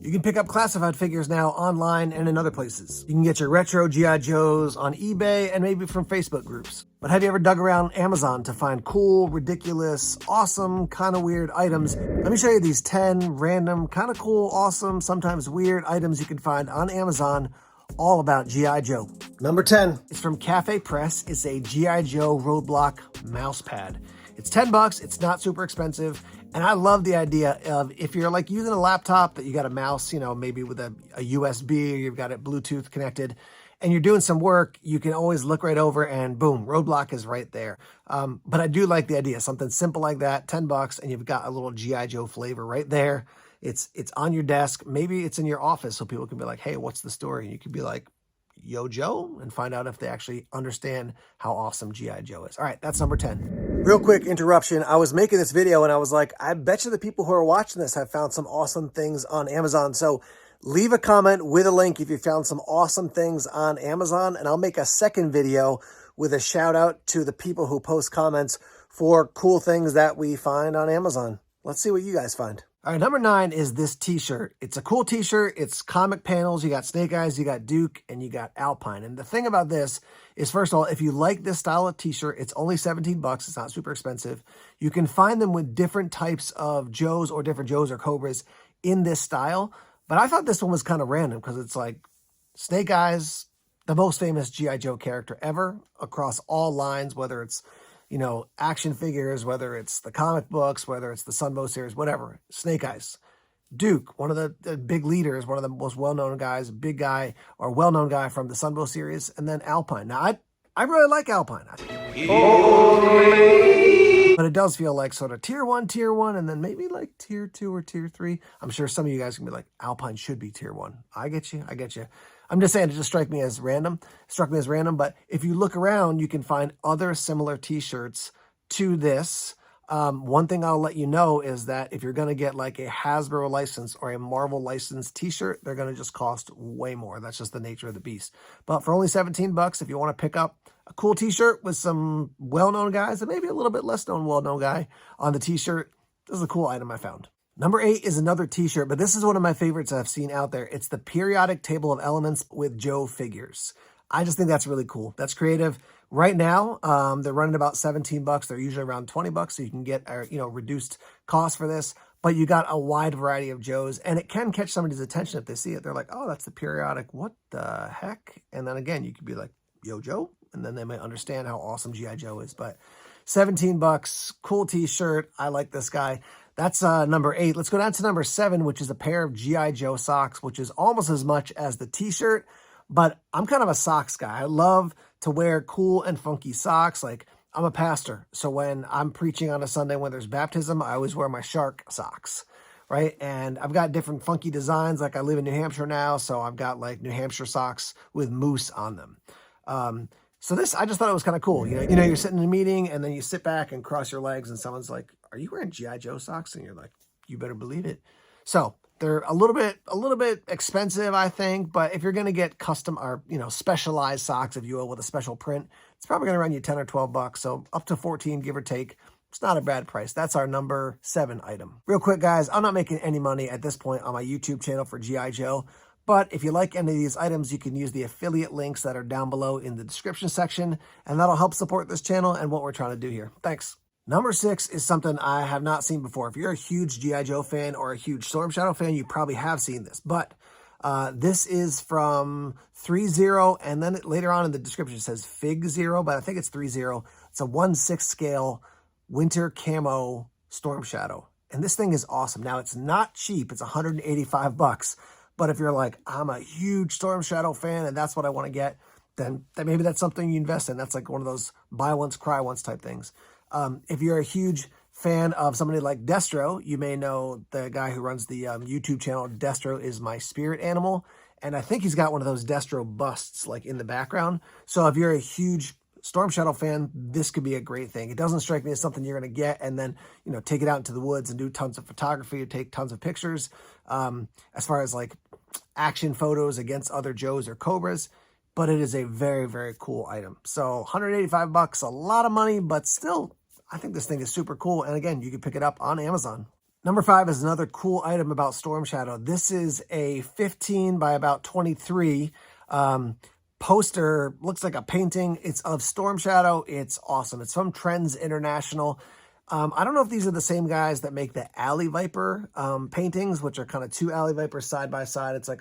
You can pick up classified figures now online and in other places. You can get your retro G.I. Joes on eBay and maybe from Facebook groups. But have you ever dug around Amazon to find cool, ridiculous, awesome, kind of weird items? Let me show you these 10 random, kind of cool, awesome, sometimes weird items you can find on Amazon all about G.I. Joe. Number 10 is from Cafe Press. It's a G.I. Joe Roadblock mouse pad. It's $10. It's not super expensive. And I love the idea of if you're like using a laptop that you got a mouse, you know, maybe with a USB or you've got it Bluetooth connected and you're doing some work, you can always look right over and boom, Roadblock is right there. But I do like the idea, something simple like that, $10, and you've got a little G.I. Joe flavor right there. It's on your desk. Maybe it's in your office so people can be like, hey, what's the story? And you could be like, Yo Joe, and find out if they actually understand how awesome G.I. Joe is. All right, that's number 10. Real quick interruption. I was making this video and I was like, I bet you the people who are watching this have found some awesome things on Amazon. So leave a comment with a link if you found some awesome things on Amazon, and I'll make a second video with a shout out to the people who post comments for cool things that we find on Amazon. Let's see what you guys find. All right, number 9 is this t-shirt. It's a cool t-shirt. It's comic panels. You got Snake Eyes, you got Duke, and you got Alpine. And the thing about this is, first of all, if you like this style of t-shirt, it's only $17. It's not super expensive. You can find them with different types of Joes or different Joes or Cobras in this style. But I thought this one was kind of random because it's like Snake Eyes, the most famous G.I. Joe character ever across all lines, whether it's, you know, action figures, whether it's the comic books, whether it's the Sunbow series, whatever. Snake Eyes. Duke, one of the big leaders, one of the most well-known guys, big guy or well-known guy from the Sunbow series. And then Alpine. Now, I really like Alpine. But it does feel like sort of tier 1, and then maybe like tier 2 or tier 3. I'm sure some of you guys can be like, Alpine should be tier 1. I get you. I'm just saying it just struck me as random, but if you look around, you can find other similar t-shirts to this. One thing I'll let you know is that if you're going to get like a Hasbro license or a Marvel licensed t-shirt, they're going to just cost way more. That's just the nature of the beast. But for only $17, if you want to pick up a cool t-shirt with some well-known guys and maybe a little bit less known well-known guy on the t-shirt, this is a cool item I found. Number 8 is another t-shirt, but this is one of my favorites I've seen out there. It's the periodic table of elements with Joe figures. I just think that's really cool. That's creative. Right now, they're running about $17. They're usually around $20, so you can get a reduced cost for this. But you got a wide variety of Joes, and it can catch somebody's attention if they see it. They're like, oh, that's the periodic. What the heck? And then again, you could be like, Yo Joe, and then they might understand how awesome G.I. Joe is. But $17, cool t-shirt. I like this guy. That's number 8. Let's go down to number 7, which is a pair of G.I. Joe socks, which is almost as much as the t-shirt, but I'm kind of a socks guy. I love to wear cool and funky socks. Like, I'm a pastor, so when I'm preaching on a Sunday when there's baptism, I always wear my shark socks, right? And I've got different funky designs. Like, I live in New Hampshire now, so I've got like New Hampshire socks with moose on them. So this, I just thought it was kind of cool. You know, you're sitting in a meeting and then you sit back and cross your legs and someone's like, are you wearing G.I. Joe socks? And you're like, you better believe it. So they're a little bit expensive, I think, but if you're going to get custom or, specialized socks, if you will, with a special print, it's probably going to run you 10 or 12 bucks. So up to 14, give or take. It's not a bad price. That's our number 7 item. Real quick, guys, I'm not making any money at this point on my YouTube channel for G.I. Joe. But if you like any of these items, you can use the affiliate links that are down below in the description section, and that'll help support this channel and what we're trying to do here. Thanks. Number 6 is something I have not seen before. If you're a huge G.I. Joe fan or a huge Storm Shadow fan, you probably have seen this. But this is from 3-0, and then later on in the description it says Fig Zero, but I think it's 3-0. It's a 1/6 scale winter camo Storm Shadow. And this thing is awesome. Now, it's not cheap. It's $185. But if you're like, I'm a huge Storm Shadow fan and that's what I want to get, then maybe that's something you invest in. That's like one of those buy once, cry once type things. If you're a huge fan of somebody like Destro, you may know the guy who runs the YouTube channel, Destro is My Spirit Animal. And I think he's got one of those Destro busts like in the background. So if you're a huge Storm Shadow fan, this could be a great thing. It doesn't strike me as something you're going to get and then, take it out into the woods and do tons of photography or take tons of pictures. As far as like action photos against other Joes or Cobras, but it is a very, very cool item. So $185, a lot of money, but still, I think this thing is super cool. And again, you can pick it up on Amazon. Number 5 is another cool item about Storm Shadow. This is a 15 by about 23 poster. Looks like a painting. It's of Storm Shadow. It's awesome. It's from Trends International. I don't know if these are the same guys that make the Alley Viper paintings, which are kind of two Alley Vipers side by side. It's like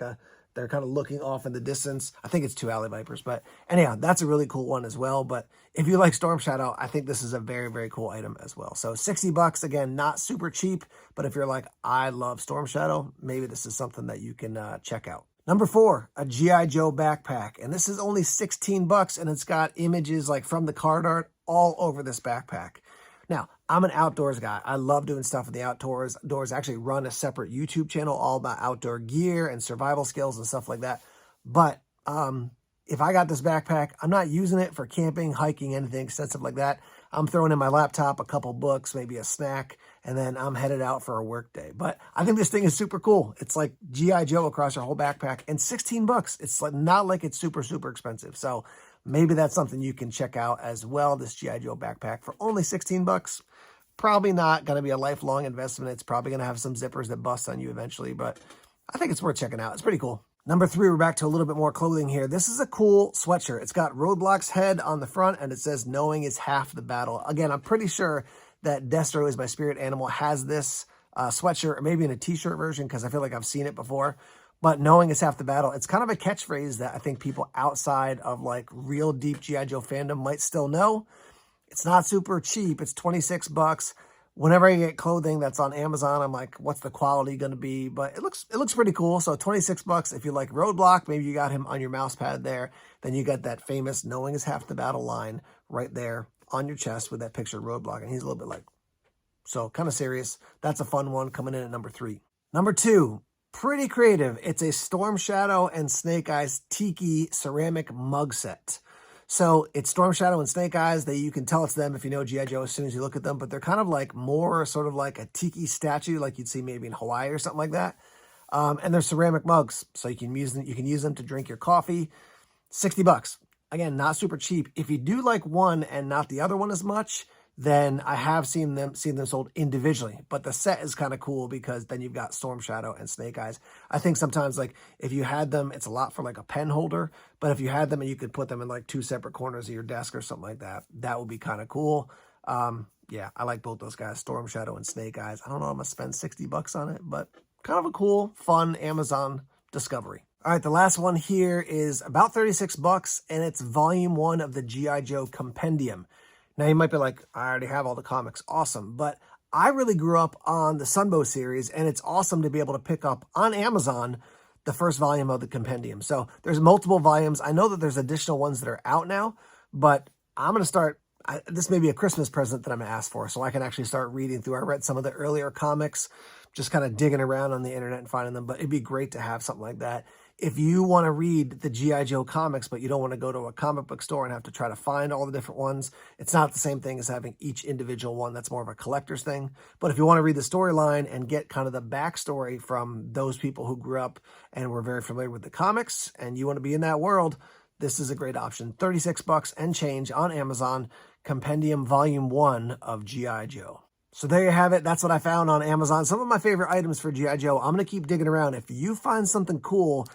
they're kind of looking off in the distance. I think it's two Alley Vipers, but anyhow, that's a really cool one as well. But if you like Storm Shadow, I think this is a very, very cool item as well. So $60, again, not super cheap, but if you're like, I love Storm Shadow, maybe this is something that you can check out. Number 4, a G.I. Joe backpack. And this is only $16, and it's got images like from the card art all over this backpack. Now, I'm an outdoors guy. I love doing stuff in the outdoors. I actually run a separate YouTube channel all about outdoor gear and survival skills and stuff like that. But if I got this backpack, I'm not using it for camping, hiking, anything extensive like that. I'm throwing in my laptop, a couple books, maybe a snack, and then I'm headed out for a work day. But I think this thing is super cool. It's like G.I. Joe across your whole backpack, and $16. It's like not like it's super, super expensive. So maybe that's something you can check out as well, this G.I. Joe backpack for only $16. Probably not going to be a lifelong investment. It's probably going to have some zippers that bust on you eventually, but I think it's worth checking out. It's pretty cool. Number 3, we're back to a little bit more clothing here. This is a cool sweatshirt. It's got Roadblock's head on the front, and it says, "Knowing is half the battle." Again, I'm pretty sure that Destro Is My Spirit Animal has this sweatshirt, or maybe in a t-shirt version, because I feel like I've seen it before. But knowing is half the battle. It's kind of a catchphrase that I think people outside of like real deep G.I. Joe fandom might still know. It's not super cheap. It's $26. Whenever I get clothing that's on Amazon, I'm like, what's the quality going to be? But it looks pretty cool. So $26. If you like Roadblock, maybe you got him on your mouse pad there. Then you got that famous "Knowing is half the battle" line right there on your chest with that picture of Roadblock. And he's a little bit like, so kind of serious. That's a fun one coming in at number 3. Number 2, pretty creative. It's a Storm Shadow and Snake Eyes Tiki ceramic mug set. So it's Storm Shadow and Snake Eyes. You can tell it's them if you know G.I. Joe as soon as you look at them, but they're kind of like more sort of like a tiki statue like you'd see maybe in Hawaii or something like that. And they're ceramic mugs, so you can use them to drink your coffee. $60. Again, not super cheap. If you do like one and not the other one as much, then I have seen them sold individually. But the set is kind of cool because then you've got Storm Shadow and Snake Eyes. I think sometimes like if you had them, it's a lot for like a pen holder. But if you had them and you could put them in like 2 separate corners of your desk or something like that, that would be kind of cool. Yeah, I like both those guys, Storm Shadow and Snake Eyes. I don't know, I'm going to spend $60 on it, but kind of a cool, fun Amazon discovery. All right, the last one here is about $36, and it's volume 1 of the G.I. Joe Compendium. Now, you might be like, I already have all the comics. Awesome. But I really grew up on the Sunbow series, and it's awesome to be able to pick up on Amazon the first volume of the Compendium. So there's multiple volumes. I know that there's additional ones that are out now, but I'm going to start, this may be a Christmas present that I'm going to ask for, so I can actually start reading through. I read some of the earlier comics, just kind of digging around on the internet and finding them, but it'd be great to have something like that. If you want to read the G.I. Joe comics, but you don't want to go to a comic book store and have to try to find all the different ones, it's not the same thing as having each individual one. That's more of a collector's thing. But if you want to read the storyline and get kind of the backstory from those people who grew up and were very familiar with the comics, and you want to be in that world, this is a great option. $36 and change on Amazon, Compendium Volume 1 of G.I. Joe. So there you have it. That's what I found on Amazon. Some of my favorite items for G.I. Joe. I'm going to keep digging around. If you find something cool,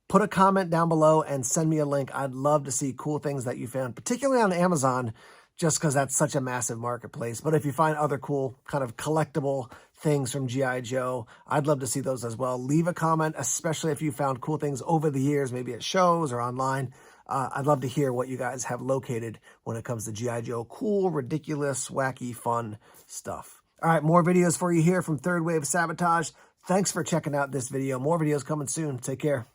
put a comment down below and send me a link. I'd love to see cool things that you found, particularly on Amazon, just because that's such a massive marketplace. But if you find other cool kind of collectible things from G.I. Joe, I'd love to see those as well. Leave a comment, especially if you found cool things over the years, maybe at shows or online. I'd love to hear what you guys have located when it comes to G.I. Joe. Cool, ridiculous, wacky, fun stuff. All right, more videos for you here from Third Wave Sabotage. Thanks for checking out this video. More videos coming soon. Take care.